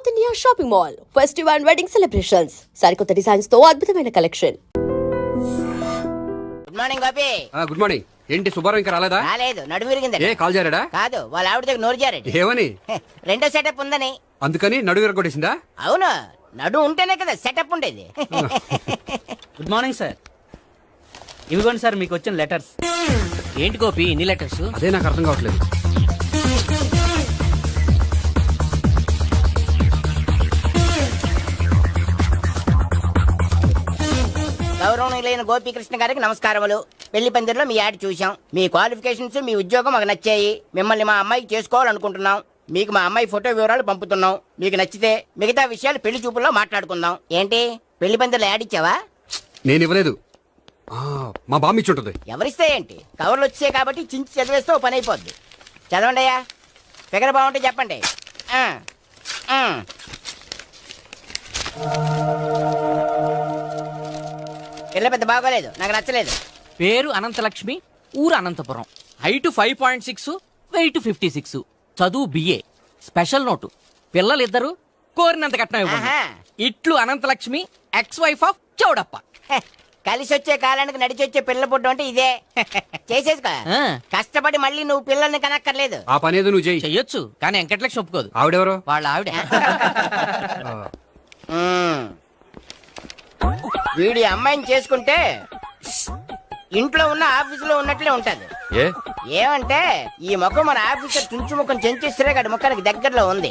South India shopping mall festival and wedding celebrations సరికొత్త designs తో అద్భుతమైన collection. Good morning Bobby. Good morning. ఏంటి సుబ్బారావు ఇంకా రాలేదా? రాలేదు, నడుము విరిగింది. ఏ కాల్ జారాడా? కాదు, వాళ్ళ ఆవిడ దగ్గర నోరు జారాడు. ఏమని? రెండో సెటప్ ఉందని. అందుకని నడువు విరగొట్టేసిందా? అవును, నడుము ఉంటేనే కదా సెటప్ ఉండేది. Good morning sir. ఇవిగోండి సార్ మీకు వచ్చిన లెటర్స్. ఏంటి గోపి ఇన్ని లెటర్స్? అదే నాకు అర్థం కావట్లేదు. గౌరవనీయులైన గోపీకృష్ణ గారికి నమస్కారములు. పెళ్లి పందిరిలో మీ యాడ్ చూసాం. మీ క్వాలిఫికేషన్స్, మీ ఉద్యోగం మాకు నచ్చాయి. మిమ్మల్ని మా అమ్మాయికి చేసుకోవాలనుకుంటున్నాం. మీకు మా అమ్మాయి ఫోటో వివరాలు పంపుతున్నాం. మీకు నచ్చితే మిగతా విషయాలు పెళ్లి చూపుల్లో మాట్లాడుకుందాం. ఏంటి, పెళ్లి పందిరిలో యాడ్ ఇచ్చావా? నేను ఇవ్వలేదు, మా బామ్మ ఇచ్చి ఉంటుంది. ఎవరిస్తే ఏంటి, కవర్లు వచ్చాయి కాబట్టి చించి చదివేస్తే ఓ పని అయిపోద్ది. చదవండి అయ్యా, ఫిగర్ బాగుంటే చెప్పండి. పిల్ల పెద్ద బాగోలేదు, నాకు నచ్చలేదు. పేరు అనంతలక్ష్మి, ఊరు అనంతపురం, హైట్ 5.6, వెయిట్ 56, చదువు BA, స్పెషల్ నోటు పిల్లలిద్దరు కోరినంత కట్నం ఇవ్వండి. ఇట్లు Ananthalakshmi, ex wife of Chowdappa. కలిసి వచ్చే కాలానికి నడిచి వచ్చే పిల్ల పుట్టు అంటే ఇదే. చేసేసుకో, కష్టపడి మళ్ళీ నువ్వు పిల్లల్ని కనక్కర్లేదు. ఆ పనేదో నువ్వు చెయ్యి. చెయ్యొచ్చు, కానీ వెంకటలక్ష్మి ఒప్పుకోదు. ఆవిడెవరో? వాళ్ళ ఆవిడ. వీడి అమ్మాయిని చేసుకుంటే ఇంట్లో ఉన్న ఆఫీసులో ఉన్నట్లే ఉంటది. ఏమంటే ఈ ముఖం మన ఆఫీసర్ తుంచు ముఖం చెంచేశ్వరే గారి ముఖానికి దగ్గరలో ఉంది.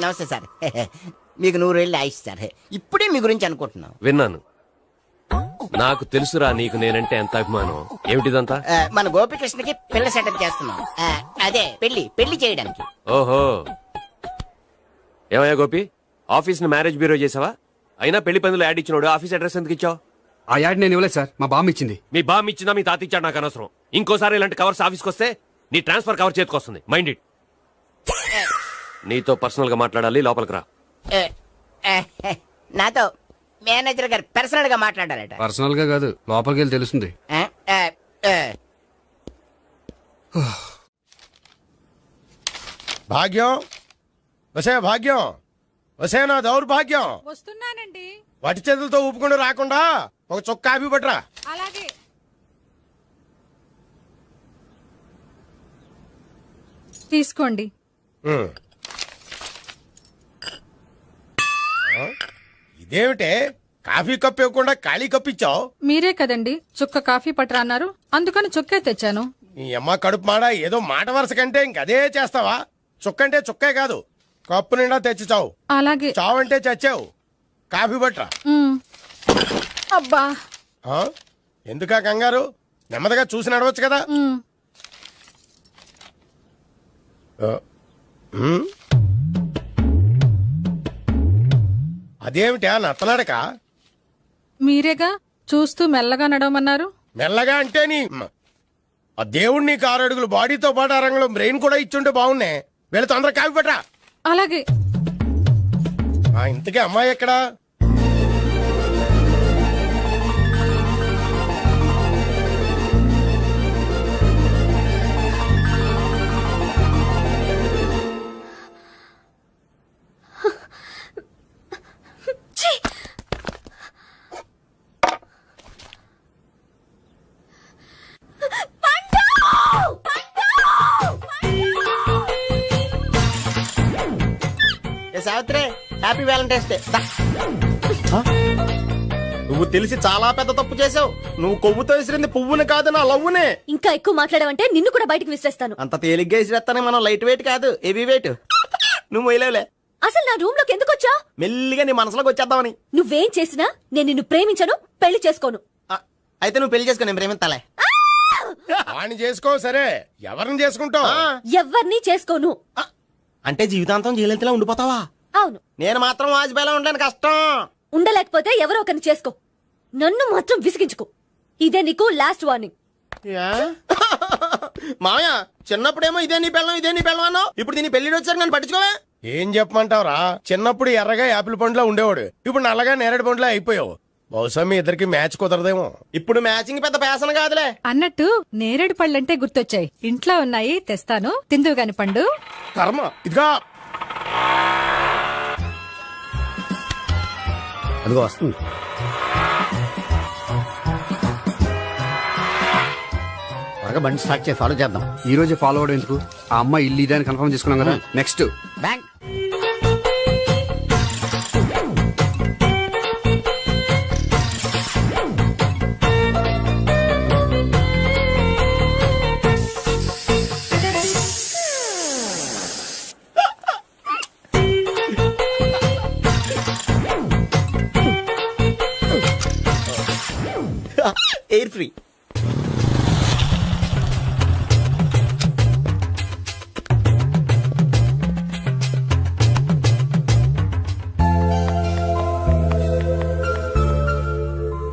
నమస్తే సార్, మీకు 100 ఏళ్ళు ఆయుష్ సార్. ఇప్పుడే మీ గురించి అనుకుంటున్నాం. విన్నాను, నాకు తెలుసురా నీకు నేనంటే ఎంత అభిమానం. ఏమిటిదంతా? మన గోపికృష్ణకి పిల్ల సెటప్ చేస్తున్నాం. అదే పెళ్లి చేయడానికి. ఓహో, ఏమయ్యా గోపి, ఆఫీస్ ని మ్యారేజ్ బ్యూరో చేసావా? అయినా పెళ్లి పందులు యాడ్ ఇచ్చినోడు ఆఫీస్ అడ్రస్ ఎందుకు ఇచ్చావు? ఆ యాడ్ నేను ఇవ్వలేదు సార్, మా బామ్మ ఇచ్చింది. మీ బామ్మ ఇచ్చిందా మీ తాత ఇచ్చాడు నాకు అనవసరం. ఇంకోసారి ఇలాంటి కవర్స్ ఆఫీస్కి వస్తే నీ ట్రాన్స్ఫర్ కవర్ చేతికొస్తుంది. Mind it. నీతో పర్సనల్ గా మాట్లాడాలి, లోపలికి రా. నాతో మేనేజర్ గారు పర్సనల్ గా మాట్లాడాలట. పర్సనల్ గా కాదు, లోపలికి వెళ్ళి తెలుస్తుంది. భాగ్యం, వసే భాగ్యం, వసే నా దౌర్భాగ్యం. వస్తున్నానండి. వటి చేతులతో ఊపుకుండా రాకుండా ఒక చొక్క కాఫీ పట్టరా. అలాగే. తీసుకోండి. ఇదేమిటే, కాఫీ కప్పు ఇవ్వకుండా ఖాళీ కప్పు ఇచ్చావు? మీరే కదండి చుక్క కాఫీ పట్టరా అన్నారు, అందుకని చుక్కే తెచ్చాను. నీ అమ్మ కడుపు మాడ, ఏదో మాట వరుస కంటే ఇంకదే చేస్తావా? చుక్కంటే చుక్కే కాదు, కప్పు నిండా తెచ్చి చావు. అలాగే. చావంటే చచ్చావు. కాఫీ పట్టరా. అబ్బా, ఎందుకా కంగారు? నెమ్మదిగా చూసి నడవచ్చు కదా. అదేమిటా నత్తనడక? మీరేగా చూస్తూ మెల్లగా నడవమన్నారు. మెల్లగా అంటే ఆ దేవుడు నీకు 6 అడుగులు బాడీతో పాటు ఆ రంగంలో బ్రెయిన్ కూడా ఇచ్చుంటే బాగున్నే. వీళ్ళ తొందర కాఫీ పట్టరా. అలాగే. ఇంతకీ అమ్మాయి ఎక్కడా? Savitri, happy Valentine's day. నువ్వు తెలిసి చాలా పెద్ద తప్పు చేసావు. నువ్వు కొవ్వుతో విసిరింది పువ్వుని కాదు, నా లవ్వునే. ఇంకా ఎక్కువ మాట్లాడమంటే నిన్ను కూడా బయటకు విసిరేస్తాను. అంత తేలిగ్గా విసిరేస్తానే, మనం లైట్ వెయిట్ కాదు, హెవీ వెయిట్. నువ్వు మొయ్యలేవులే. అసలు నా రూమ్ లోకి ఎందుకు వచ్చా? మెల్లిగా నీ మనసులోకి వచ్చేద్దామని. నువ్వేం చేసినా నేను నిన్ను ప్రేమించను, పెళ్లి చేసుకోను. అయితే నువ్వు పెళ్లి చేసుకో, నేను ప్రేమిస్తాలే. వాణ్ణి చేసుకో, సరే ఎవరిని చేసుకుంటావు? ఎవరిని చేసుకోను. అంటే జీవితాంతం జయలలితలా ఉండిపోతావా? అవును. నేను మాత్రం వాజ్పేయిలా ఉండడానికి కష్టం. ఉండలేకపోతే ఎవరో ఒకరిని చేసుకో, నన్ను మాత్రం విసిగించుకో. ఇదే నీకు లాస్ట్ వార్నింగ్. మామయ్య, చిన్నప్పుడేమో ఇదే నీ పెళ్ళం అన్నావు. ఇప్పుడు దీని పెళ్లి వచ్చారు, నన్ను పట్టించుకోవే. ఏం చెప్పమంటావురా? చిన్నప్పుడు ఎర్రగా యాపిల్ పండులా ఉండేవాడు, ఇప్పుడు నల్లగా నేరేడు పండులా అయిపోయావు. బహుశా మీ ఇద్దరికి మ్యాచ్ కుదరదేమో. ఇప్పుడు మ్యాచింగ్ పెద్ద పేసన కాదులే. అన్నట్టు నేరేడు పళ్ళంటే గుర్తొచ్చాయి. ఇంట్లో ఉన్నాయి, తెస్తాను, తిందువు గాని పండు. కర్మ. ఇదిగా అదిగో వస్తుంది. త్వరగా బండి స్టార్ట్ చేసి ఫాలో చేద్దాం. ఈ రోజే ఫాలో అవడం ఎందుకు? ఆ అమ్మాయి ఇల్లు ఇదే అని కన్ఫర్మ్ చేసుకున్నాం కదా. Next bank. Air free.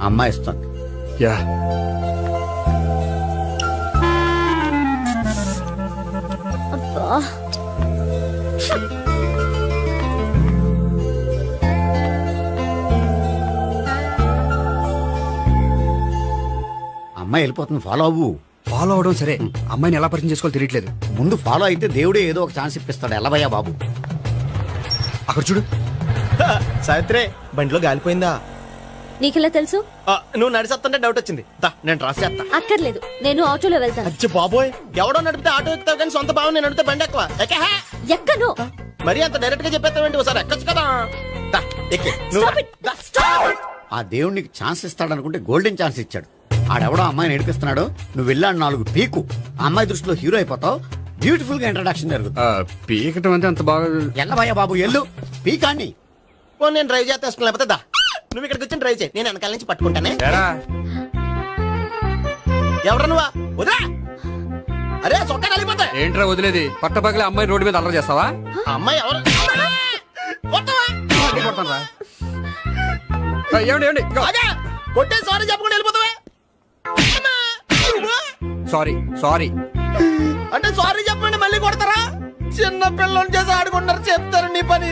అమ్మాయి ఇస్తుంది. యా అబ్బా. అమ్మాయి వెళ్ళిపోతుంది, ఫాలో అవ్వు. ఫాలో అవడం సరే, అమ్మాయిని ఎలా పరిచయం చేసుకోవాలో తెలియట్లేదు. ముందు ఫాలో అయితే దేవుడే ఏదో ఒక ఛాన్స్ ఇప్పిస్తాడు. ఎలవయ్యా బాబు. అక్కడ చూడు. సావిత్రి బండిలో గాలిపోయిందా? నీకెలా తెలుసు? నువ్వు నడిచేస్తుంటే డౌట్ వచ్చింది. దా నేను రాసి చేస్తా. అక్కర్లేదు, నేను ఆటోలో వెళ్తాను. అచ్చి బాబోయ్, ఎవడో నడిపితే ఆటో ఎక్కుతావు కానీ సొంత భావం నేను నడిపితే బండి ఎక్కువ. ఎక్కహే. ఎక్కను. మరి అంత డైరెక్ట్ గా చెప్పేస్తావేంటి? ఒకసారి ఎక్కొచ్చు కదా. దా, ఎక్కే. నువ్వు Stop it. దా. ఆ దేవుడికి ఛాన్స్ ఇస్తాడు అనుకుంటే గోల్డెన్ ఛాన్స్ ఇచ్చాడు. ఆడెవడో అమ్మాయిని నడిపిస్తున్నాడు, నువ్వు వెళ్ళాడు 4 పీకు. ఆ అమ్మాయి దృష్టిలో హీరో అయిపోతావు. బ్యూటిఫుల్ గా ఇంట్రడక్షన్ జరుగుతుంది. పీకటం అంటే అంత బాగా ఎల్లవయ్యా బాబు, ఎల్లు పీకాన్ని. ఓ నేను డ్రైవ్ చేస్తాను, లేకపోతే దా నువ్వు ఇక్కడికి వచ్చి డ్రైవ్ చేయి, నేను వెనకాల నుంచి పట్టుకుంటానే. ఎవరు నువ్వా? వదిలా. అరే చొక్కా కలిపోతా. ఏంట్రా వదిలేది? పట్టపగలే అమ్మాయి రోడ్డు మీద అల్లరి చేస్తావా? ఆ అమ్మాయి ఎవరు? కొట్టవా? కొడతానురా. ఏమండి ఏమండి? అదే కొట్టే సారీ చెప్పకుండా వెళ్ళిపోతావా? Sorry sorry. అంటే సారీ చెప్పండి మళ్ళీ కొడతారా? చిన్న పిల్లలు చేసి ఆడుకుంటారు, చెప్తారు నీ పని.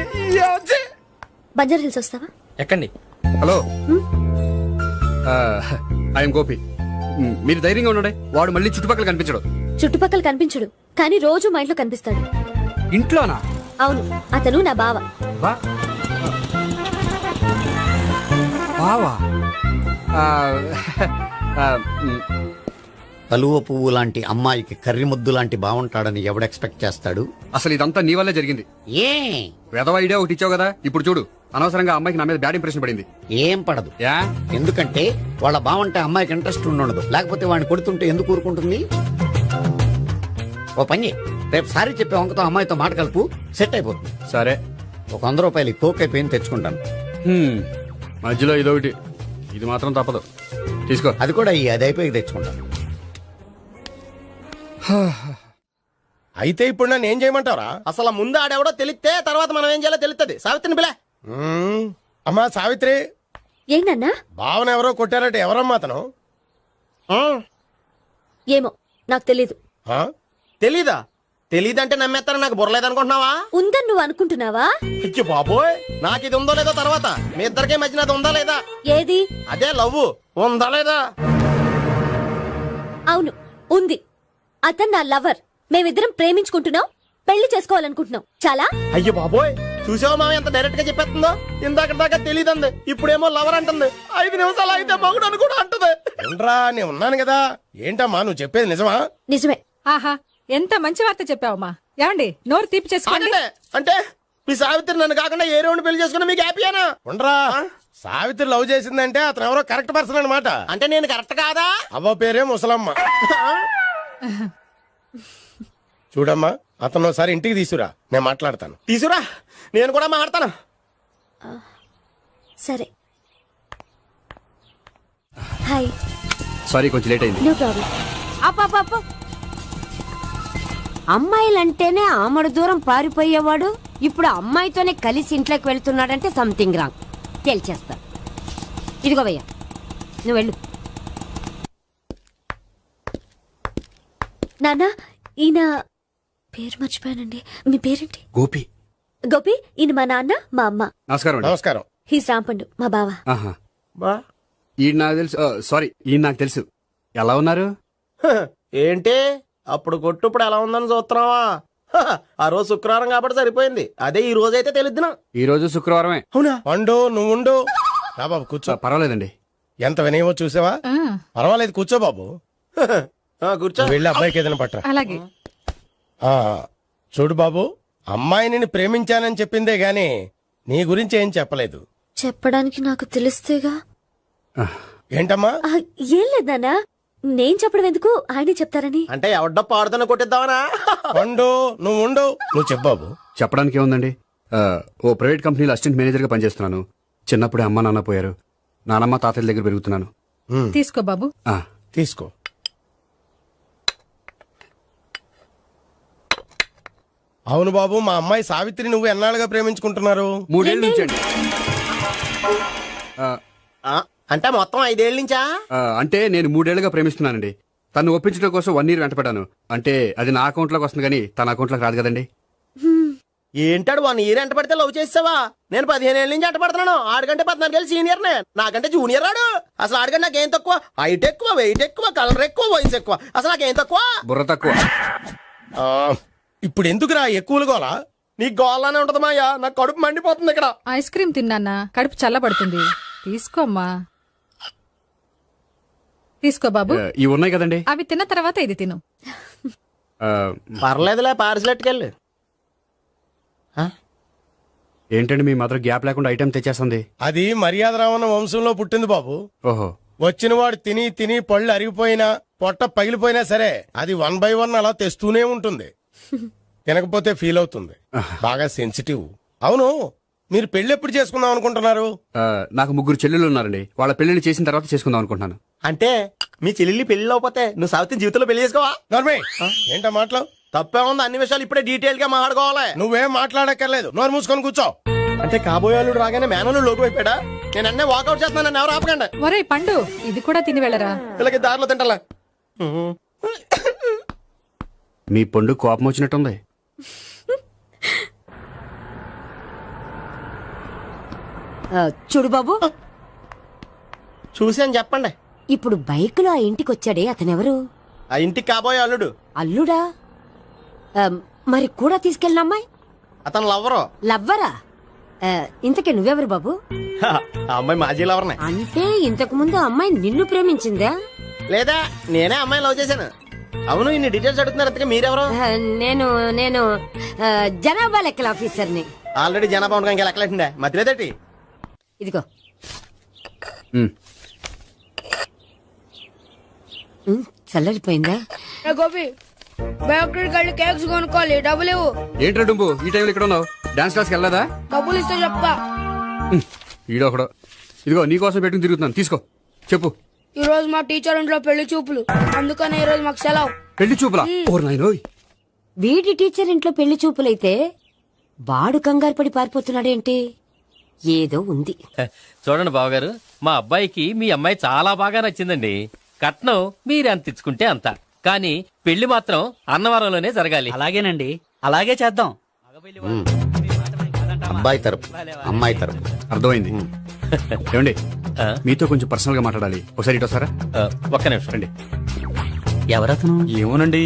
బంజారా హిల్స్ వస్తావా? ఎక్కండి. Hello, I'm Gopi. మీరు ధైర్యంగా ఉండండి. వాడు మళ్ళీ చుట్టుపక్కల కనిపించడు. చుట్టుపక్కల కనిపించడు, కానీ రోజు మా ఇంట్లో కనిపిస్తాడు. ఇంట్లోనా? అవును, అతను నా బావ. బా బావా? ఆ, ఆ, కలువ పువ్వు లాంటి అమ్మాయికి కర్రి ముద్దు లాంటి బాగుంటాడని ఎవడు ఎక్స్పెక్ట్ చేస్తాడు? అసలు ఇదంతా నీ వల్లే జరిగింది. ఏ వెధవ ఐడియా ఒకటి ఇచ్చావు కదా. ఇప్పుడు చూడు, అనవసరంగా అమ్మాయికి నా మీద బ్యాడ్ ఇంప్రెషన్ పడింది. ఏం పడదు. యా? ఎందుకంటే వాళ్ళ బాగుంటే అమ్మాయికి ఇంట్రెస్ట్ ఉండదు. లేకపోతే వాడిని కొడుతుంటే ఎందుకు ఊరుకుంటుంది? ఓ పని చెయ్. రేపు సారీ చెప్పే వంకతో అమ్మాయితో మాట కలుపు, సెట్ అయిపోతుంది. సరే. ఒక 100 రూపాయలు కోక్ అయిపోయింది, తెచ్చుకుంటాను. మధ్యలో ఇదొకటి, ఇది మాత్రం తప్పదు. తీసుకో. అది కూడా అది అయిపోయి తెచ్చుకుంటాను. అయితే ఇప్పుడు నన్ను ఏం చేయమంటారా? అసలు ముందు ఆడెవడో తెలిస్తే తర్వాత మనం ఏం చేయాలో తెలుస్తుంది. సావిత్రిని పిల్ల. అమ్మా సావిత్రి, ఏంటన్నా? భావన ఎవరో కొట్టారట. ఎవరమ్మా అతను? ఏమో నాకు తెలీదు. ఆ? తెలీదా? తెలీదంటే నమ్మేస్తారని నాకు బుర్రలేదనుకుంటున్నావా? ఉందని నువ్వు అనుకుంటున్నావా? అయ్యో బాబోయ్, నాకు ఇది ఉందో లేదో తర్వాత. మీ ఇద్దరికే మధ్యన అది ఉందా లేదా? ఏది? అదే లవ్ ఉందా లేదా? అవును, ఉంది. అతను నా లవర్. మేమిద్దరం ప్రేమించుకుంటున్నాం, పెళ్లి చేసుకోవాలనుకుంటున్నాం. చాలా. అయ్యో బాబోయ్, చూసావా మామ ఎంత డైరెక్ట్ గా చెప్పేస్తుందో? ఇందాక దాకా తెలియదండి, ఇప్పుడేమో లవర్ అంటుంది. 5 నిమిషాలు అయితే మగుడు అని కూడా అంటుంది. ఏంట్రా, నేను ఉన్నాను కదా. ఏంటమ్మా నువ్వు చెప్పేది నిజమా? నిజమే. ఆహా, ఎంత మంచి వార్త చెప్పావమ్మా. ఏమండి, నోరు తీపి చేసుకోండి. ఆగండి. అంటే మీ సావిత్రి నన్ను కాకుండా ఏ రౌండ్ పెళ్లి చేసుకున్నా మీకు హ్యాపీయేనా? ఉండరా, సావిత్రి లవ్ చేసిందంటే అతను ఎవరో కరెక్ట్ పర్సన్ అనమాట. అంటే నేను కరెక్ట్ కాదా? అవ్వ పేరే ముసలమ్మ. చూడమ్మా, అతను ఒకసారి ఇంటికి తీసుకురా, నేను మాట్లాడతాను. తీసురా, నేను కూడా మాట్లాడతాను. సరే. హాయ్. సారీ, కొంచెం లేట్ అయింది. No problem. అప్ప అమ్మాయిలంటేనే ఆమడు దూరం పారిపోయేవాడు ఇప్పుడు అమ్మాయితోనే కలిసి ఇంట్లోకి వెళ్తున్నాడంటే సంథింగ్ రాంగ్ తేల్చేస్తా. ఇదిగో భయ్యా, నువ్వు వెళ్ళు. నాన్న, ఈయన పేరు మర్చిపోయానండి. మీ పేరేంటి? గోపి. గోపి. ఈయన మా నాన్న, మా అమ్మ. నమస్కారం అండి. నమస్కారం. హీస్ రాంపండు, మా బావ. ఆహా. బా ఈయన నాకు తెలుసు. సారీ, ఈయన నాకు తెలుసు. ఎలా ఉన్నారు? ఏంటి అప్పుడు కొట్టు ఇప్పుడు ఎలా ఉందని చూస్తున్నావా? ఆ రోజు శుక్రవారం కాబట్టి సరిపోయింది. అదే ఈ రోజు అయితే తెలిద్దునా. ఈ రోజు శుక్రవారమే. అవునా? పండు నువ్వుండు. రా బాబు కూర్చో. పర్వాలేదండి. ఎంత వినయమో చూసావా? ఆ, పర్వాలేదు కూర్చో బాబు. కూర్చో. నువ్వు వెళ్ళి అబ్బాయికి ఏదైనా పట్టరా. అలాగే. ఆ, చూడు బాబు, అమ్మాయిని నేను ప్రేమించానని చెప్పిందే గాని నీ గురించి ఏం చెప్పలేదు. చెప్పడానికి నాకు తెలిస్తేగా. ఏంటమ్మా? ఆ, ఏం లేదు నాన్న, నేను చెప్పడం ఎందుకు, ఆయనే చెప్తారని. అంటే ఎవడ్డో పాడుతున్నా కొట్టిద్దామనా? ఉండు, నువ్వు ఉండు, నువ్వు చెప్పు బాబు. చెప్పడానికి ఏముందండి, ఓ ప్రైవేట్ కంపెనీలో అసిస్టెంట్ మేనేజర్గా పనిచేస్తున్నాను. చిన్నప్పుడే అమ్మ నాన్న పోయారు. నానమ్మ తాతయ్య దగ్గర పెరుగుతున్నాను. తీసుకో బాబు. ఆ, తీసుకో. అవును బాబు, మా అమ్మాయి సావిత్రి నువ్వు ఎన్నాళ్ళుగా ప్రేమించుకుంటున్నారు? 3 ఏళ్ళ నుంచి అండి. అంటే మొత్తం 5 ఏళ్ళ నుంచా? అంటే నేను 3 ఏళ్లుగా ప్రేమిస్తున్నానండి. తను ఒప్పించడం కోసం 1 year వెంటపడ్డాను. అంటే అది నా అకౌంట్లోకి వస్తుంది కానీ తన అకౌంట్లోకి రాదు కదండి. ఏంటాడు 1 year ఎంట పడితే లవ్ చేసావా? నేను 15 ఏళ్ళ నుంచి ఎంట పడుతున్నాను. ఆడికంటే 14 ఏళ్ళు సీనియర్ నే, నాకంటే జూనియర్ రాడు. అసలు ఆడికంటే నాకేం తక్కువ? హైట్ ఎక్కువ, వెయిట్ ఎక్కువ, కలర్ ఎక్కువ, వయసు ఎక్కువ. అసలు నాకేం తక్కువ? బుర్ర తక్కువ. ఆ, ఇప్పుడు ఎందుకురా ఎక్కువలు గోలా? నీకు గోళ్ళనే ఉంటది మాయా, నాకు కడుపు మండిపోతుంది ఇక్కడ. ఐస్ క్రీమ్ తిన్నానా, కడుపు చల్లబడుతుంది. తీసుకోమ్మా. తీసుకో బాబు. ఇవి ఉన్నాయి కదండి. అవి తిన్న తర్వాత ఇది తిను. ఆ, పర్లేదులే, పార్సిలెట్కెళ్ళి. ఏంటండి మీ మదర్ గ్యాప్ లేకుండా ఐటెం తెచ్చేస్తుంది? అది మర్యాద రావణ వంశంలో పుట్టింది బాబు. ఓహో. వచ్చిన వాడు తిని తిని పళ్ళు అరిగిపోయినా పొట్ట పగిలిపోయినా సరే అది 1 by 1 అలా తెస్తూనే ఉంటుంది. తినకపోతే ఫీల్ అవుతుంది. బాగా సెన్సిటివ్. అవును, మీరు పెళ్లి ఎప్పుడు చేసుకుందాం అనుకుంటున్నారు? నాకు 3 చెల్లెళ్ళు ఉన్నారండి. వాళ్ళ పెళ్లిని చేసిన తర్వాత చేసుకుందాం అనుకుంటున్నాను. అంటే మీ చెల్లెల్ని పెళ్లి లేకపోతే నువ్వు సావిత్రి జీవితంలో పెళ్లి చేసుకోవా? నోర్మే, ఏంటా మాటలు? తప్పే ఉంది, అన్ని విషయాలు ఇప్పుడే డీటెయిల్ గా మాట్లాడుకోవాలి. నువ్వేం మాట్లాడక్కర్లేదు, నోరు మూసుకొని కూర్చో. అంటే కాబోయేవాళ్ళు రాగానే మేనలు లోకి అయిపోయాడా? నేను అన్నీ వాకౌట్ చేస్తున్నాను, నన్ను ఎవరు ఆపకండి. ఒరేయ్ పండు, ఇది కూడా తిని వెళ్ళరా. వీళ్ళకి దారిలో తింటలా. మీ పండు కోపం వచ్చినట్టుంది. చూడు బాబు, చూసి అని చెప్పండి. ఇప్పుడు బైక్ లో ఆ ఇంటికి వచ్చాడే అతనెవరు? ఆ ఇంటికి కాబోయే అల్లుడు. అల్లుడా? మరి కూడా తీసుకెళ్ళిన అమ్మాయి అతను లవ్వరు. లవ్వరా? ఇంతకీ నువ్వెవరు బాబు? ఆ అమ్మాయి మాజీ లవర్నే. అంటే ఇంతకు ముందు అమ్మాయి నిన్ను ప్రేమించిందా? లేదా నేనే అమ్మాయి లవ్ చేశాను. అవును, ఇన్ని డీటెయిల్స్ అడుగుతున్నారు. ఇంతకీ మీరెవరు? నేను నేను జనాభా లెక్కల ఆఫీసర్ని. ఆల్రెడీ జనాభా ఉండడానికి లెక్కలేండే మధ్యలేదేటి. ఇదిగో. చల్లరిపోయిందా? గోపి బయోక్రెడిట్ కార్డు కేక్స్ కొనుక్కోవాలి, డబ్బులు ఇవ్వు. ఏంట్రా డుంబు ఈ టైంలో ఇక్కడ ఉన్నావు? డాన్స్ క్లాస్కి వెళ్ళదా? డబ్బులు ఇస్తే చెప్తా. ఈడొకడు. ఇదిగో నీకోసం పెట్టుకుని తిరుగుతున్నాను, తీసుకో. చెప్పు. ఈ రోజు మా టీచర్ ఇంట్లో పెళ్లి చూపులు, అందుకనే ఈ రోజు మాకు సెలవు. పెళ్లి చూపులా? ఓర్ నాయనోయ్. వీడి టీచర్ ఇంట్లో పెళ్లి చూపులైతే వాడు కంగారు పడి పారిపోతున్నాడేంటి? ఏదో ఉంది. చూడండి బావగారు, మా అబ్బాయికి మీ అమ్మాయి చాలా బాగా నచ్చిందండి. కట్నం మీరు ఎంత ఇచ్చుకుంటే అంత, కానీ పెళ్లి మాత్రం అన్నవరంలోనే జరగాలి. అలాగేనండి, అలాగే చేద్దాం. అబ్బాయి తరపు, అమ్మాయి తరపు. అర్థమైంది. ఏమండి, మీతో కొంచెం పర్సనల్ గా మాట్లాడాలి. ఒకసారి ఇటు వస్తారా? ఒక్క నిమిషం రండి. ఎవరతను? ఏమోనండి.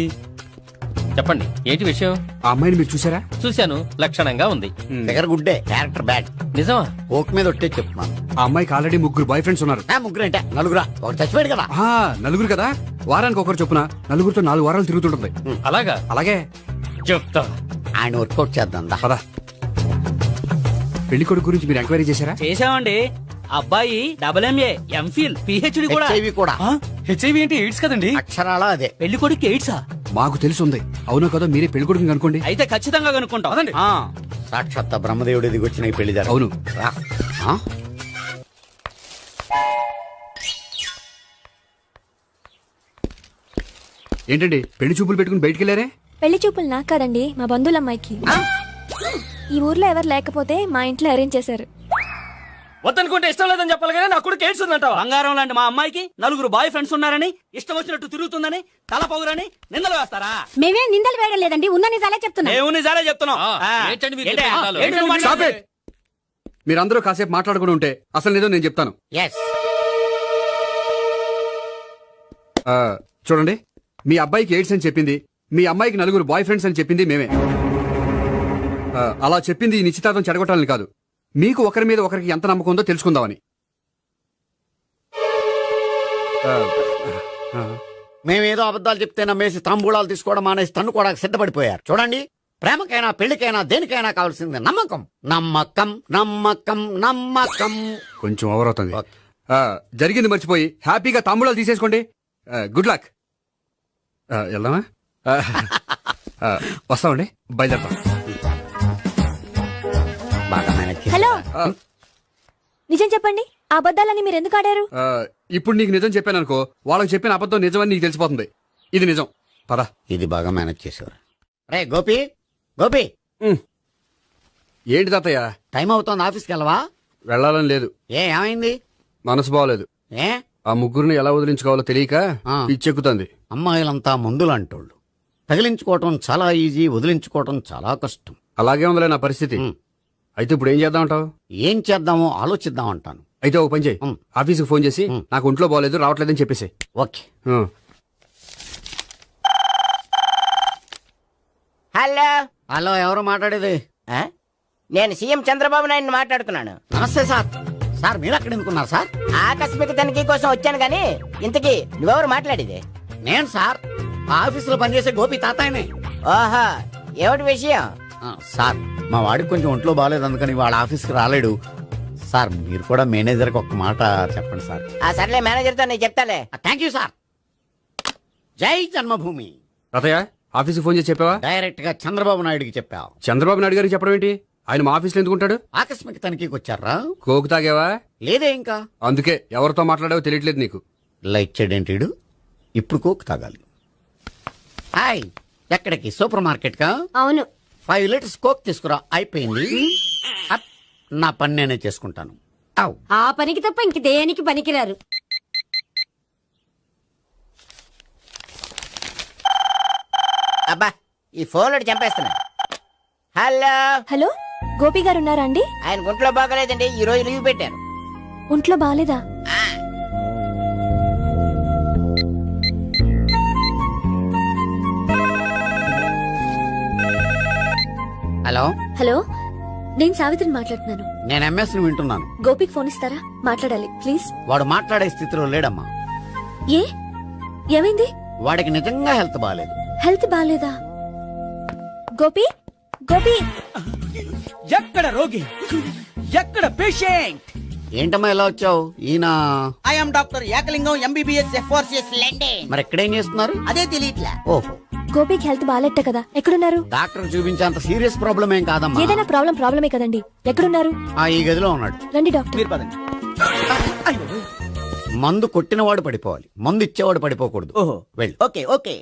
చెప్పండి, ఏంటి విషయం? ఆ అమ్మాయిని మీరు చూసారా? చూశాను, లక్షణంగా ఉంది. ఫిగర్ గుడ్డే, క్యారెక్టర్ బ్యాడ్. నిజమా? ఓక్ మీద ఒట్టే చెప్తున్నాను. ఆ అమ్మాయికి ఆల్రెడీ 3 బాయ్ ఫ్రెండ్స్ ఉన్నారు. 3 అంటే 4 ఒకటి చచ్చిపోయాడు కదా. 4 కదా, వారానికి ఒకరు చొప్పున 4తో 4 వారాలు తిరుగుతుంటుంది. అలాగా? అలాగే చెప్తా. ఆయన వర్కౌట్ చేద్దాం దా. పదా. పెళ్లి కొడుకు గురించి మీరు ఎంక్వైరీ చేశారా? చేశామండి. అబ్బాయి MA, MPhil, PhD కూడా. HIV కూడా. HIV ఏంటి? ఎయిడ్స్ కదండి. అక్షరాల అదే. పెళ్లి కొడుకు ఎయిడ్సా? మాకు తెలుసుంది. అవునో కదా, మీరే పెళ్లి కొడుకుని అనుకోండి. అయితే ఖచ్చితంగా కనుక్కుంటాం. సాక్షాత్ బ్రహ్మదేవుడి దిగి వచ్చిన ఈ పెళ్లి జరగదు. అవును. రా. ఆ? ఏంటండి పెళ్లి చూపులు పెట్టుకుని బయటికి వెళ్ళారే? పెళ్లి చూపులు నాకు కాదండి, మా బంధువుల అమ్మాయికి. ఈ ఊర్లో ఎవరు లేకపోతే మా ఇంట్లో అరేంజ్ చేశారు. వద్దనుకుంటే ఇష్టం లేదని చెప్పాలి కానీ నా కూడా ఎయిడ్స్ ఉందంటావా? బంగారం లాంటి మా అమ్మాయికి 4 బాయ్ ఫ్రెండ్స్ ఉన్నారని, ఇష్టం వచ్చినట్టు తిరుగుతుందని, తల పొగరని నిందలు వేస్తారా? మేమే నిందలు వేయడం లేదండి, ఉన్న నిజాలే చెప్తున్నా. దేవుని నిజాలే చెప్తున్నాం. ఏంటండి మీరు ఏంటి? చెప్పేది? ఏంటి నువ్వు Stop మాట్లాడేది? it. మీరందరూ కాసేపు మాట్లాడుకుని ఉంటే అసలు నిజం నేను చెప్తాను. Yes. చూడండి, మీ అబ్బాయికి ఎయిడ్స్ అని చెప్పింది, మీ అమ్మాయికి 4 బాయ్ ఫ్రెండ్స్ అని చెప్పింది మేమే. అలా చెప్పింది ఈ నిశ్చితార్థం చెడగొట్టాలని కాదు, మీకు ఒకరి మీద ఒకరికి ఎంత నమ్మకం ఉందో తెలుసుకుందామని. మేమేదో అబద్ధాలు చెప్తే నమ్మేసి తాంబూలాలు తీసుకోవడం మానేసి తన్నుకోవడానికి సిద్ధపడిపోయారు. చూడండి, ప్రేమకైనా పెళ్లికైనా దేనికైనా కావాల్సింది నమ్మకం. నమ్మకం నమ్మకం నమ్మకం. కొంచెం ఓవర్ అవుతుంది. జరిగింది మర్చిపోయి హ్యాపీగా తాంబూలాలు తీసేసుకోండి. Good luck. వెళ్దామా? వస్తామండి, బయలుదేరతాం. బాగా మేనేజ్ చేశారు. హలో, నిజం చెప్పండి, ఆ అబద్ధాలని మీరు ఎందుకు ఆడారు? ఇప్పుడు నీకు నిజం చెప్పాను అనుకో, వాళ్ళకి చెప్పిన అబద్ధం నిజమని నీకు తెలిసిపోతుంది. ఇది నిజం. పద. ఇది బాగా మేనేజ్ చేసేవారు. రే గోపి, గోపి, ఏంటి తాతయ్య? టైం అవుతోంది, ఆఫీస్కి వెళ్ళవా? వెళ్ళాలని లేదు. ఏమైంది? మనసు బాగోలేదు. ఏ ఆ ముగ్గురిని ఎలా వదిలించుకోవాలో తెలియక పిచ్చెక్కుతుంది. అమ్మాయిలంతా మందులాంటోళ్ళు. తగిలించుకోవటం చాలా ఈజీ, వదిలించుకోవటం చాలా కష్టం. అలాగే ఉందిలే నా పరిస్థితి. అయితే ఇప్పుడు ఏం చేద్దామంటావు? ఏం చేద్దామో ఆలోచిద్దాం అంటాను. అయితే ఓ పని చేయి, ఆఫీస్కి ఫోన్ చేసి నాకు ఒంట్లో బాగోలేదు రావట్లేదని చెప్పేసి. ఓకే. హలో. హలో, ఎవరు మాట్లాడేది? నేను సీఎం చంద్రబాబు నాయుడు మాట్లాడుతున్నాను. నమస్తే సార్. సార్ మీరు అక్కడ ఎందుకున్నారు సార్? ఆకస్మిక తనిఖీ కోసం వచ్చాను గాని ఇంతకీ నువ్వెవరు మాట్లాడేది? నేను సార్, ఆఫీసులో పనిచేసే గోపి తాతాయనే. ఓహో, ఏమిటి విషయం? సార్, మా వాడికి కొంచెం ఒంట్లో బాగాలేదు, అందుకని వాళ్ళ ఆఫీస్కి రాలేడు. సార్ మీరు కూడా మేనేజర్కి ఒక మాట చెప్పండి సార్. ఆ సర్లే, మేనేజర్తో నేను చెప్తాలే. Thank you sir. జై జన్మభూమి. తాతయ్య, ఆఫీస్కి ఫోన్ చేసి చెప్పావా? డైరెక్ట్ గా చంద్రబాబు నాయుడుకి చెప్పావు. చంద్రబాబు నాయుడు గారికి చెప్పడం ఏంటి? ఆయన మా ఆఫీస్లో ఎందుకుంటాడు? ఆకస్మిక తనిఖీకి వచ్చారా? కోకు తాగావా? లేదే ఇంకా. అందుకే ఎవరితో మాట్లాడావో తెలియట్లేదు నీకు. లైక్ చేయడేంటిడు? ఇప్పుడు కోక్ తాగాలి. హాయ్, ఎక్కడికి? సూపర్ మార్కెట్ కా? అవును. 5 లీటర్స్ కోక్ తీసుకురా. అయిపోయింది. అప్, నా పని నేనే చేసుకుంటాను. అవ్. ఆ పనికి తప్ప ఇంక దేనికి పనికిరారు. అబ్బా, ఈ ఫోన్లో చంపేస్తున్నా. హలో. హలో, గోపి గారు ఉన్నారా అండి? ఆయన గుంట్లో బాగలేదండి, ఈ రోజు లీవ్ పెట్టారు. ఒంట్లో బాగాలేదా? హలో. హలో, నేను సావిత్రిని మాట్లాడుతున్నాను. నేను ఎంఎస్ ని వింటున్నాను. గోపికి ఫోన్ ఇస్తారా? మాట్లాడాలి ప్లీజ్. వాడు మాట్లాడే స్థితిలో లేడమ్మా. ఏ, ఏమైంది? వాడికి నిజంగా హెల్త్ బాగాలేదు. హెల్త్ బాగాలేదా? గోపి, గోపి. ఎక్కడ రోగి, ఎక్కడ పేషెంట్? ఏంటమ్మా ఇలా వచ్చావు? ఈయన I'm doctor Ekalingam MBBS FRCS London. మరి ఎక్కడేం చేస్తున్నారు? అదే తెలియట్లే. ఓహో, గోపికి హెల్త్ బాగాలెట్ట కదా, ఎక్కడున్నారు? డాక్టర్ చూపించేంత సీరియస్ ప్రాబ్లం ఏం కాదమ్మా. ఏదైనా ప్రాబ్లమే కదండి, ఎక్కడున్నారు? ఈ గదిలో ఉన్నాడు. రండి డాక్టర్. మీరు పదండి. మందు కొట్టినవాడు పడిపోవాలి, మందు ఇచ్చేవాడు పడిపోకూడదు. ఓహో, వెళ్ళు. Okay okay.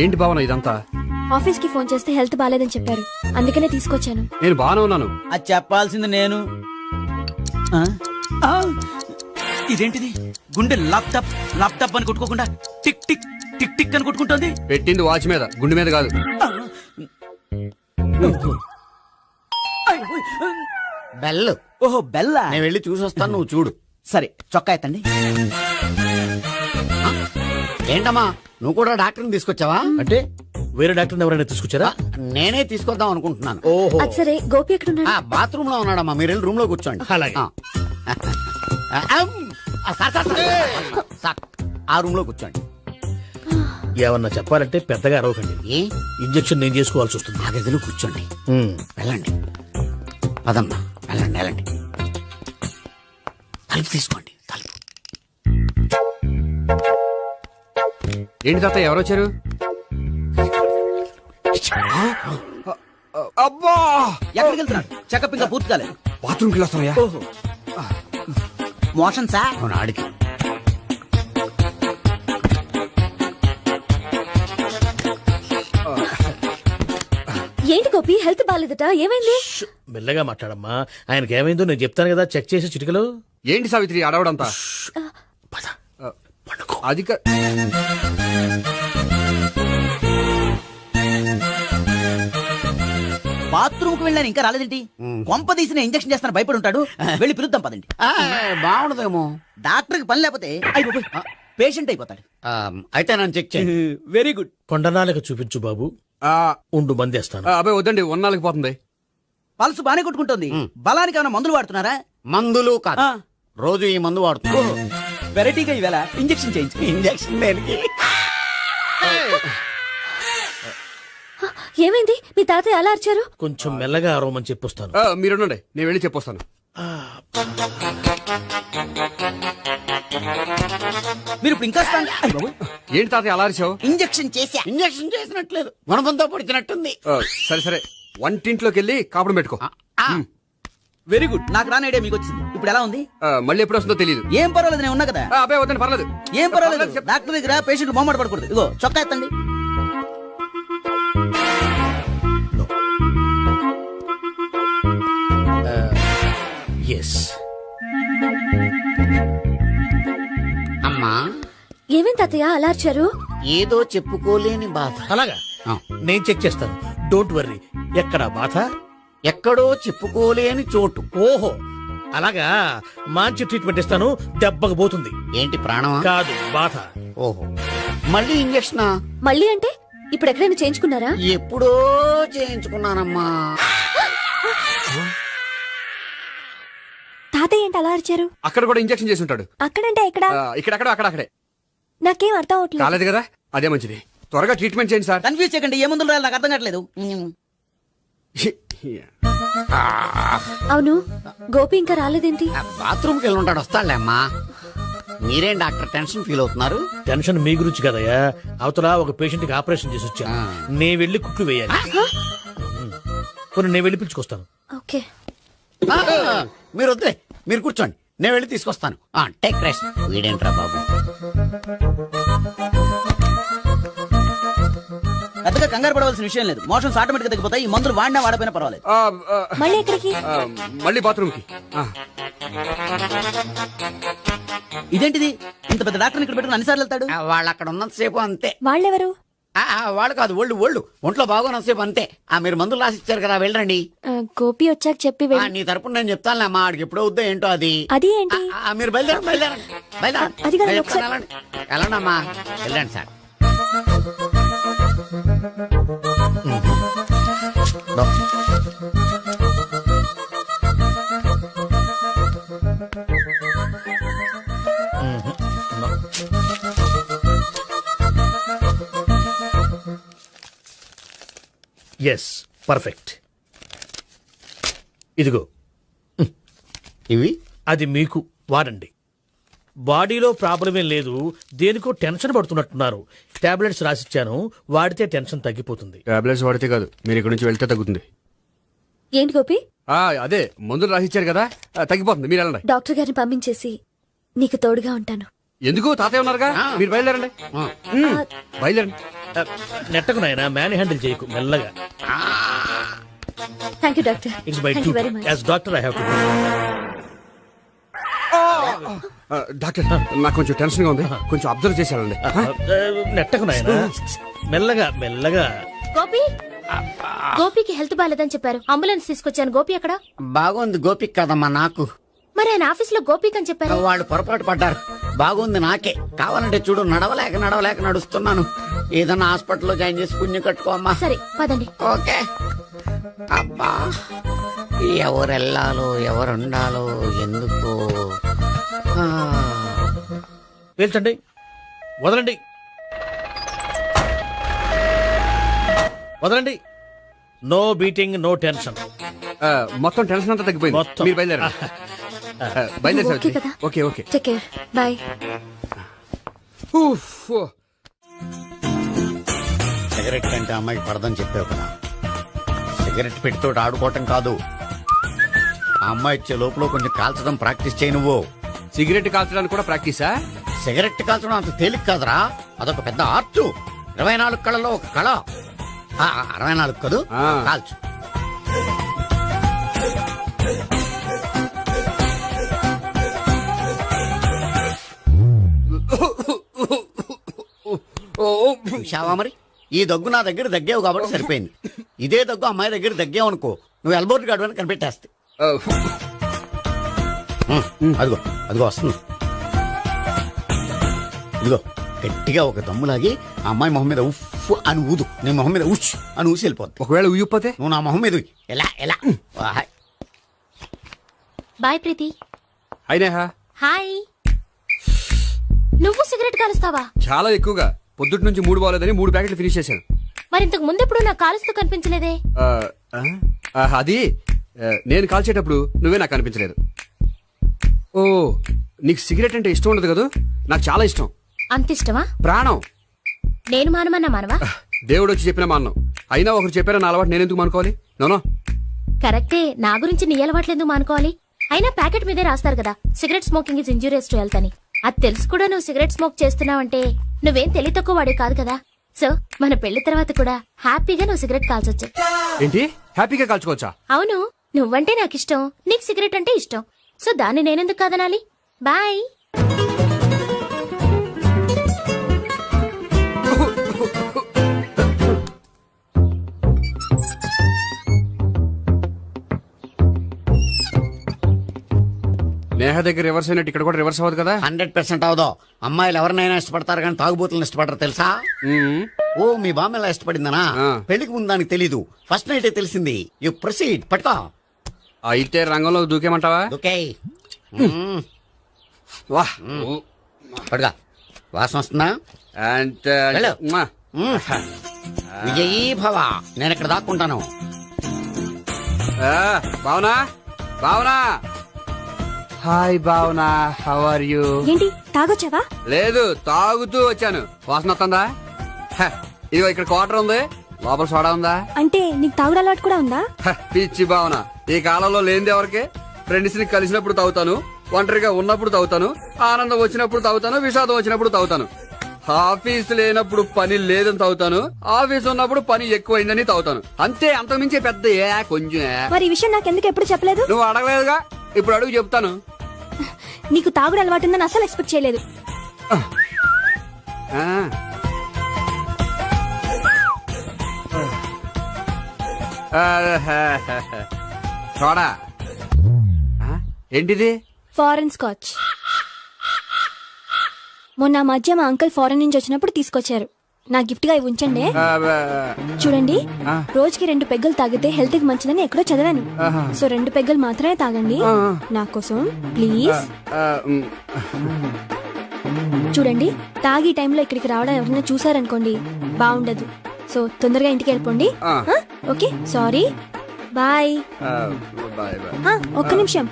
ఏంటి భావన ఇదంతా? ఆఫీస్ కి ఫోన్ చేస్తే హెల్త్ బాగాలేదని చెప్పారు, అందుకనే తీసుకొచ్చాను. నేను బాగానే ఉన్నాను. అది చెప్పాల్సింది నేను. ఆ? ఆ! ఇదేంటిది? గుండె లాప్టాప్ లాప్టాప్ అని కొట్టుకోకుండా టిక్ టిక్ టిక్ టిక్ అని కొట్టుకుంటుంది. పెట్టింది వాచ్ మీద, గుండె మీద కాదు. బెల్. ఓహో, బెల్లా. నేను వెళ్ళి చూసొస్తాను, నువ్వు చూడు. సరే, చొక్కా ఎత్తండి. ఏంటమ్మా, నువ్వు కూడా డాక్టర్ని తీసుకొచ్చావా? అంటే వేరే డాక్టర్ ఎవరైనా తీసుకొచ్చారా? నేనే తీసుకొద్దాం అనుకుంటున్నాను. ఓహో, అది సరే, గోపి ఎక్కడున్నాడు? బాత్రూమ్ లో ఉన్నాడమ్మా, మీరు వెళ్ళి రూమ్ లో కూర్చోండి. అలాగే. సార్, ఆ రూమ్ లో కూర్చోండి. ఏమన్నా చెప్పాలంటే పెద్దగా అరవకండి. ఏ ఇంజెక్షన్ నేను చేసుకోవాల్సి వస్తుంది. ఆ గదిలో కూర్చోండి. వెళ్ళండి, పదమ్మా, వెళ్ళండి వెళ్ళండి. తలుపు తీసుకోండి, తలుపు. ఏంటి తాత, ఎవరు వచ్చారు? అబ్బా, ఎక్కడికి వెళ్తున్నాడు? చెకప్ ఇంకా పూర్తి కాలేదు. బాత్రూమ్కి వస్తానయ్యా. ఓహో, మోషన్ సార్. అవును, ఆడికి. ఏంటి గోపి, హెల్త్ బాగాలేదట, ఏమైంది? మెల్లగా మాట్లాడమ్మా. ఆయనకి ఏమైందో నేను చెప్తాను కదా, చెక్ చేసి చిటికలు. ఏంటి సావిత్రి అడవడంతా? అది బాత్రూమ్ కు వెళ్ళాను, ఇంకా రాలేదేంటి? కొంప తీసిన ఇంజక్షన్ చేస్తాను భయపడి ఉంటాడు. వెళ్ళి పిలుద్దాం పదండి. బాగుండదేమో. డాక్టర్ కి పని లేకపోతే పేషెంట్ అయిపోతాడు. అయితే నన్ను చెక్ చేయండి. Very good. కొండనాలకు చూపించు బాబు. ఉండు, మందేస్తాను. అబ్బాయి వద్దండి, ఉన్నాళ్ళకి పోతుంది. పల్స్ బానే కొట్టుకుంటుంది బలానికి ఏమైనా మందులు వాడుతున్నారా? మందులు కాదు, ఆ. రోజు ఈ మందు వాడుతున్నా. వెరైటీగా ఇవేళ ఇంజెక్షన్ చేయించు. ఇంజక్షన్ దేనికి? ఏమైంది మీ తాతయ్య అలా అరిచారు? కొంచెం మెల్లగా అరవమని చెప్పొస్తాను. మీరుండండి, నేను వెళ్ళి చెప్పొస్తాను. మీరు ఇప్పుడు ఇంకా strong- అయ్ బాబోయ్. ఏంటి తాతయ్య అలా అరిచావు? ఇంజెక్షన్ చేశా. ఇంజక్షన్ చేసినట్లేదు, గుణపంతో పొడిచినట్టుంది. సరే సరే, వంటింట్లోకి వెళ్ళి కాపుడు పెట్టుకో. Very good. నాకు రాని ఐడియా మీకు వచ్చింది. ఇప్పుడు ఎలా ఉంది? మళ్ళీ ఎప్పుడు వస్తుందో తెలియదు. ఏం పర్వాలేదు, నేను ఉన్నా కదా. అబ్బాయి వద్దని పర్లేదు. ఏం పర్వాలేదు. డాక్టర్ దగ్గర పేషెంట్ మొహమాట పడకూడదు. ఇగో చొక్కా ఎత్తండి. ఎస్. అమ్మా, ఏమేం తాతయ్య అలా అరిచారు? ఏదో చెప్పుకోలేని బాధ. అలాగా ఆ. నేను చెక్ చేస్తాను, డోంట్ వర్రీ. ఎక్కడ బాధ? ఎక్కడో చెప్పుకోలేని చోటు. ఓహో అలాగా, మంచి ట్రీట్మెంట్ ఇస్తాను, దెబ్బకు పోతుంది. ఏంటి ప్రాణమా? కాదు, బాధ. ఓహో, మళ్ళీ ఇంజక్షనా? మళ్ళీ అంటే ఇప్పుడు ఎక్కడైనా చేయించుకున్నారా? ఎప్పుడో చేయించుకున్నానమ్మా. తాతయ్య ఏంటి అలా అరిచారు? అక్కడ కూడా ఇంజెక్షన్ చేసి ఉంటాడు. అక్కడంటే ఎక్కడ? ఇక్కడక్కడ అక్కడక్కడే. నాకేం అర్థం అవట్లేదు. కాలేదు కదా, అదే మంచిది. త్వరగా ట్రీట్మెంట్ చేయండి సార్. కన్ఫ్యూజ్ చేయకండి. ఏ మందులు రాయాలి నాకు అర్థం కావట్లేదు. అవును, గోపి ఇంకా రాలేదేంటి? బాత్రూమ్కి వెళ్ళి ఉంటాడు, వస్తాడులే అమ్మా. మీరేం డాక్టర్ టెన్షన్ ఫీల్ అవుతున్నారు? టెన్షన్ మీ గురించి కదయ్యా, అవతల ఒక పేషెంట్ కి ఆపరేషన్ చేసి వచ్చాను. నేను వెళ్ళి కుట్లు వేయాలి. కొన్ని నేను వెళ్ళి పిలుచుకొస్తాను. ఓకే. మీరు వద్దులే, మీరు కూర్చోండి, నేను వెళ్ళి తీసుకొస్తాను. Take rest. వీడేంట్రా బాబు? పెద్దగా కంగారు పడవలసిన విషయం లేదు. మోషన్స్ ఆటోమేటిక్ గా తగ్గిపోతాయి. ఈ మందులు వాడినా వాడపోయినా పర్వాలేదు. మళ్ళీ ఎక్కడికి? మళ్ళీ బాత్రూమ్కి. ఇదేంటిది? ఇంత పెద్ద డాక్టర్ ఇక్కడ పెట్టుకుని అన్నిసార్లు వెళ్తాడు? వాళ్ళు అక్కడ ఉన్నంతసేపు అంతే. వాళ్ళెవరు? వాళ్ళు కాదు, ఒళ్ళు ఒంట్లో బాగోనంతసేపు అంతే. మీరు మందులు రాసి ఇచ్చారు కదా, వెళ్ళండి. గోపి వచ్చాక చెప్పి నీ తరపున నేను చెప్తానులే అమ్మా, ఆడికి ఎప్పుడో వద్దో ఏంటో అది. అది ఏంటి? మీరు బయలుదేరండి. అది కాదు, నేను ఒకసారి- చెప్తాను, వెళ్ళండి అమ్మా, వెళ్ళండి సార్. Yes, perfect. ఇదిగో ఇవి అది మీకు వాడండి. బాడీలో ప్రాబ్లం ఏం లేదు, దేనికో టెన్షన్ పడుతున్నట్టున్నారు. టాబ్లెట్స్ రాసిచ్చాను, వాడితే టెన్షన్ తగ్గిపోతుంది. టాబ్లెట్స్ వాడితే కాదు, మీరు ఇక్కడ నుంచి వెళ్తే తగ్గుతుంది. ఏంటి గోపి? అదే మందులు రాసిచ్చారు కదా, తగ్గిపోతుంది. మీరు వెళ్ళండి. డాక్టర్ గారిని పంపించేసి నీకు తోడుగా ఉంటాను. ఎందుకు, తాతయ్య ఉన్నారుగా, మీరు బయలుదేరండి. బయలుదేరండి. నెట్టకు నాయన, మ్యాన్ హ్యాండిల్ చేయకు, మెల్లగా. Thank you doctor. It's my thank you very much. As doctor I have to. Doctor, నాకు కొంచెం టెన్షన్ గా ఉంది, కొంచెం అబ్జర్వ్ చేసేయాలండి. నెట్టకు నాయన, మెల్లగా మెల్లగా. గోపి, గోపికి హెల్త్ బాలేదని చెప్పారు, అంబులెన్స్ తీసుకొచ్చాను. గోపి ఎక్కడ? బాగుంది గోపిక్ కదమ్మా నాకు. మరి ఆయన ఆఫీస్ లో గోపిక్ అని చెప్పారు. వాళ్ళు పొరపాటు పడ్డారు. బాగుంది నాకే. కావాలంటే చూడు, నడవలేక నడుస్తున్నాను. ఏదన్నా హాస్పిటల్లో జాయిన్ చేసి పుణ్యం కట్టుకోమ్మా. సరే పదండి. ఓకే. అబ్బా, ఎవరెళ్ళాలో ఎవరుండాలో ఎందుకు. పేల్చండి, వదలండి, వదలండి. No beating, no tension. మొత్తం టెన్షన్ అంతా తగ్గిపోయింది. మొత్తం. మీరు బయలుదేరండి. బయలుదేరి ఓకే కదా? Okay okay. Take care, bye. Cigarette కంటే అమ్మాయికి పడదని చెప్పావు కదా. సిగరెట్ పెట్టితో ఆడుకోవటం కాదు, ఆ అమ్మాయి ఇచ్చే లోపల కొంచెం కాల్చడం ప్రాక్టీస్ చేయి నువ్వు. సిగరెట్ కాల్చడానికి కూడా ప్రాక్టీసా? సిగరెట్ కాల్చడం అంత తేలిక కాదురా, అదొక పెద్ద ఆర్ట్. 24 కళలో ఒక కళ. 64 కదూ, కాల్చు. చూశావా మరి, ఈ దగ్గు నా దగ్గర దగ్గేవు కాబట్టి సరిపోయింది. ఇదే దగ్గు అమ్మాయి దగ్గర దగ్గేవు అనుకో, నువ్వు ఎల్బోర్డ్ గాడు అని కనిపెట్టేస్తే. అదిగో అదిగో వస్తుంది. ఇదిగో గట్టిగా ఒక దమ్ములాగి ఆ అమ్మాయి మొహం మీద ఉఫ్ అని ఊదు నీ మొహం మీద ఉచ్ అని ఊసి వెళ్ళిపోద్ది. ఒకవేళ ఉయ్యపోతే నువ్వు నా మొహం మీద ఉయ్. ఎలా ఎలా వాహ్. బాయ్ ప్రీతి. అయినా హాయ్. నువ్వు సిగరెట్ కాలుస్తావా? చాలా ఎక్కువగా పొద్దుటి నుంచి 3 బాలేదని 3 ప్యాకెట్లు ఫినిష్ చేశాను. మరి ఇంతకు ముందెప్పుడు నాకు కాలుస్తూ కనిపించలేదే? ఆ, ఆ, అది నేను కాల్చేటప్పుడు నువ్వే నాకు అనిపించలేదు. ఓ, నీకు సిగరెట్ అంటే ఇష్టం ఉండదు కదా? నాకు చాలా ఇష్టం, అంత ఇష్టమా? ప్రాణం. నేను మానమన్నా మానవా? దేవుడు వచ్చి చెప్పిన మాన్నం. అయినా ఒకరు చెప్పారా నా అలవాటు నేనెందుకు మానుకోవాలి? నోనో. కరెక్టే, నా గురించి నీ అలవాట్లెందుకు మానుకోవాలి? అయినా ప్యాకెట్ మీదే రాస్తారు కదా, cigarette smoking is injurious to health అని. అది తెలుసు కూడా నువ్వు సిగరెట్ స్మోక్ చేస్తున్నావంటే నువ్వేం తెలివి తక్కువ వాడే కాదు కదా. సో మన పెళ్లి తర్వాత కూడా హ్యాపీగా నువ్వు సిగరెట్ కాల్చొచ్చు. ఏంటి, హ్యాపీగా కాల్చుకోవచ్చా? అవును, నువ్వంటే నాకు ఇష్టం, నీకు సిగరెట్ అంటే ఇష్టం. సో దాన్ని నేనెందుకు కాదనాలి? బాయ్. నేహ దగ్గర రివర్స్ అయినట్టు ఇక్కడ కూడా రివర్స్ అవ్వదు కదా? 100% అవదో. అమ్మాయిలు ఎవరినైనా ఇష్టపడతారు కానీ తాగుబోతులను ఇష్టపడరు తెలుసా? ఓ, మీ బామ్మ ఎలా ఇష్టపడిందనా? పెళ్లికి ముందు దానికి తెలీదు, ఫస్ట్ నైటే తెలిసింది. You proceed. పట్టుకో. అయితే రంగంలో దూకేమంటావా? ఓకే. వాహ్. పట్టుకో. వాసన వస్తుందా? వెళ్ళు. విజయీ భవ. నేను ఇక్కడ దాక్కుంటాను. Bhavana, Bhavana. Hi Bhavana, how are you? ఏంటి తాగొచ్చావా? లేదు, తాగుతూ వచ్చాను. వాసన వస్తుందా? ఇదిగో ఇక్కడ క్వార్టర్ ఉంది, లోపల సోడా ఉందా? అంటే నీకు తాగుడు అలవాటు కూడా ఉందా? పిచ్చి భావన, ఈ కాలంలో లేనిది ఎవరికి? ఫ్రెండ్స్ ని కలిసినప్పుడు తాగుతాను, ఒంటరిగా ఉన్నప్పుడు తాగుతాను, ఆనందం వచ్చినప్పుడు తాగుతాను, విషాదం వచ్చినప్పుడు తాగుతాను. ఆఫీస్ లేనప్పుడు పని లేదని తాగుతాను, ఆఫీస్ ఉన్నప్పుడు పని ఎక్కువైందని తాగుతాను. అంతే, అంతకుమించే పెద్ద కొంచెం. మరి ఈ విషయం నాకెందుకు ఎప్పుడు చెప్పలేదు? నువ్వు అడగలేదుగా, ఇప్పుడు అడుగు చెప్తాను. నీకు తాగుడు అలవాటు ఉందని అసలు ఎక్స్పెక్ట్ చేయలేదు. సోడా ఏంటిది? Foreign scotch. మొన్న మధ్య మా అంకుల్ ఫారెన్ నుంచి వచ్చినప్పుడు తీసుకొచ్చారు. నా గిఫ్ట్ గా ఇవి ఉంచండి. చూడండి, రోజుకి 2 పెగ్గులు తాగితే హెల్త్ కి మంచిదని ఎక్కడో చదివాను. సో 2 పెగ్గులు మాత్రమే తాగండి నా కోసం ప్లీజ్. చూడండి, తాగి టైంలో ఇక్కడికి రావడం ఎవరైనా చూసారనుకోండి బాగుండదు. సో తొందరగా ఇంటికి వెళ్ళిపోండి. Okay, sorry, bye. ఒక్క నిమిషం,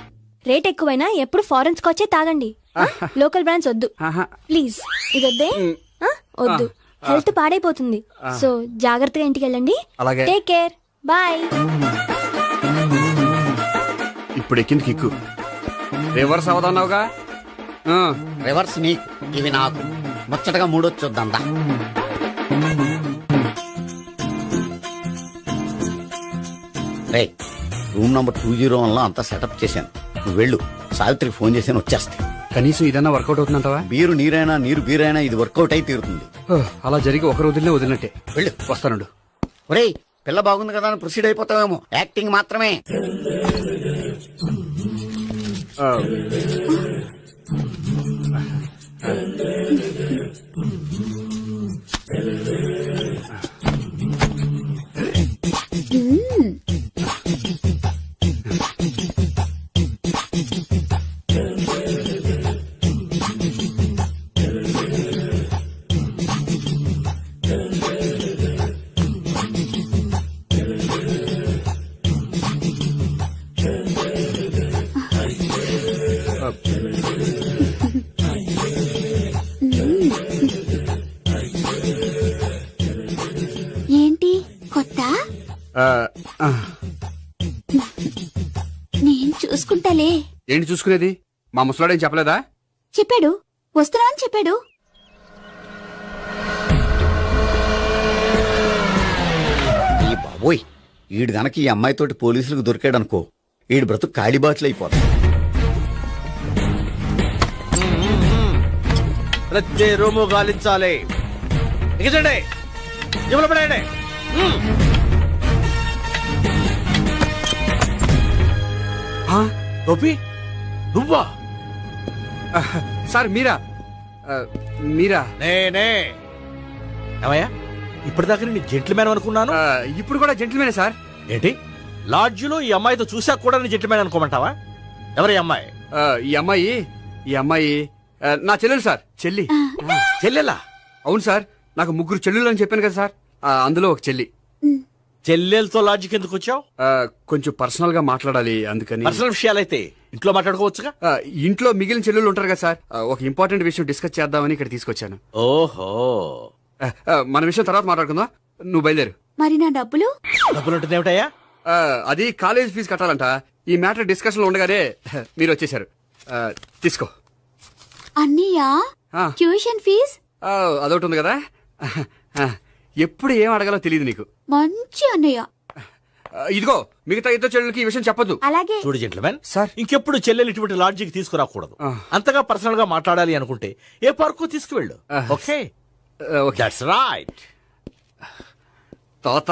రేట్ ఎక్కువైనా ఎప్పుడు ఫారెన్ స్కాచే తాగండి. లోకల్ బ్రాండ్స్ వద్దు ప్లీజ్. ఇది వద్దే, వద్దు, హెల్త్ పాడైపోతుంది. సో జాగ్రత్తగా ఇంటికి వెళ్ళండి. Take care, bye. ఇప్పుడు ఎక్కింది కిక్కు. రివర్స్ అవదన్నావుగా? రివర్స్ నీకు, ఇవి నాకు. ముచ్చటగా మూడొచ్చొద్దాం. రూమ్ నంబర్ 201 లో అంతా సెటప్ చేశాను. నువ్వు వెళ్ళు, సావిత్రికి ఫోన్ చేశాను, వచ్చేస్తా. కనీసం ఇదన్నా వర్కౌట్ అవుతుందంటావా? బీరు నీరైనా, నీరు బీరైనా ఇది వర్కౌట్ అయి తీరుతుంది. అలా జరిగి ఒక రోజులే వదిలినట్టే. వెళ్ళు. వస్తానుండు. ఒరేయ్, పిల్ల బాగుంది కదా అని ప్రొసీడ్ అయిపోతావేమో. యాక్టింగ్ మాత్రమే. ఏంటి కొత్త? నేను చూసుకుంటాలే. ఏంటి చూసుకునేది? మా ముసలాడేం చెప్పలేదా? చెప్పాడు, వస్తున్నా అని చెప్పాడు. ఈ బాబోయ్, ఈడు గనక ఈ అమ్మాయితోటి పోలీసులకు దొరికాడనుకో, ఈడు బ్రతుకు కాళీబాట్లు అయిపోతాడు. ప్రతి రూము గాలించాలి. ఎగచండి, జబ్బులు పడేయండి. గోపి, నువ్వా? సార్ మీరా? మీరా? నేనే ఏమయ్యా ఇప్పటిదాకా నేను జెంట్లమ్యాన్ అనుకున్నాను. ఇప్పుడు కూడా జెంటిల్మేనే సార్. ఏంటి లాడ్జిలో ఈ అమ్మాయితో చూసాక కూడా నేను జెంట్లమ్యాన్ అనుకోమంటావా? ఎవరి అమ్మాయి? ఈ అమ్మాయి నా చెల్లెలు సార్. చెల్లి. చెల్లెలా? అవును సార్, నాకు 3 చెల్లెలు అని చెప్పాను కదా సార్, అందులో ఒక చెల్లి. చెల్లెలతో లాడ్జికి ఎందుకు వచ్చావు? కొంచెం పర్సనల్ గా మాట్లాడాలి అందుకని. పర్సనల్ విషయాలైతే ఇంట్లో మాట్లాడుకోవచ్చుగా. ఇంట్లో మిగిలిన చెల్లెలు ఉంటారు కదా సార్, ఒక ఇంపార్టెంట్ విషయం డిస్కస్ చేద్దామని ఇక్కడ తీసుకొచ్చాను. ఓహో, మన విషయం తర్వాత మాట్లాడుకుందాం, నువ్వు బయలుదేరు. మరి నా డబ్బులు? డబ్బులు ఉంటుంది ఏమిటయ్యా? అది కాలేజ్ ఫీజు కట్టాలంట. ఈ మ్యాటర్ డిస్కషన్ లో ఉండగానే మీరు వచ్చేసారు. తీసుకో. అన్నయ్యా, ట్యూషన్ ఫీజ్? అదొకటి ఉంది కదా, ఎప్పుడు ఏం అడగాలో తెలియదు నీకు. మంచి అన్నయ్య. ఇదిగో మిగతా ఇద్దరు చెల్లెలకి ఈ విషయం చెప్పొద్దు. అలాగే. చూడు జెంట్లమెన్, సార్. ఇంకెప్పుడు చెల్లెలు ఇటువంటి లాడ్జికి తీసుకురాకూడదు. అంతగా పర్సనల్ గా మాట్లాడాలి అనుకుంటే ఏ పార్కు తీసుకువెళ్ళు. Okay, that's right. తాత.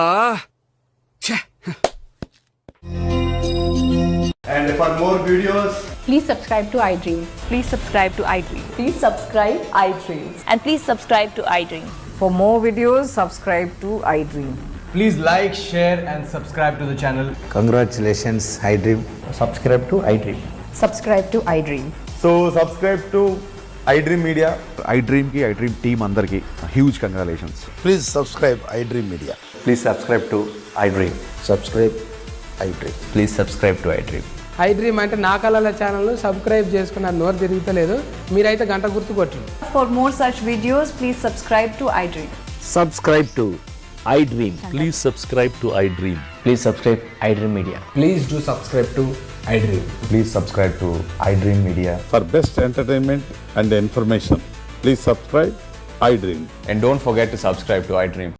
And for more videos, Please subscribe to iDream. Please subscribe to iDream. Please subscribe iDream. And please subscribe to iDream. For more videos, subscribe to iDream. please like, share, and subscribe to the channel. Congratulations iDream. Subscribe to iDream. Subscribe to iDream. So subscribe to iDream Media. iDream ki iDream team andarki huge congratulations. Please subscribe iDream media. Please subscribe to iDream. Subscribe iDream. Please subscribe to iDream. iDream అంటే నా కళల channel subscribe చేసుకున్న నోరు తిరుగుతలేదు, మీరైతే గంట గుర్తు కొట్టండి. For more such videos, please subscribe to iDream. Subscribe to iDream. Please subscribe to iDream. Please subscribe iDream Media. Please do subscribe to iDream. Please subscribe to iDream Media. For best entertainment and information, please subscribe iDream. And don't forget to subscribe to iDream.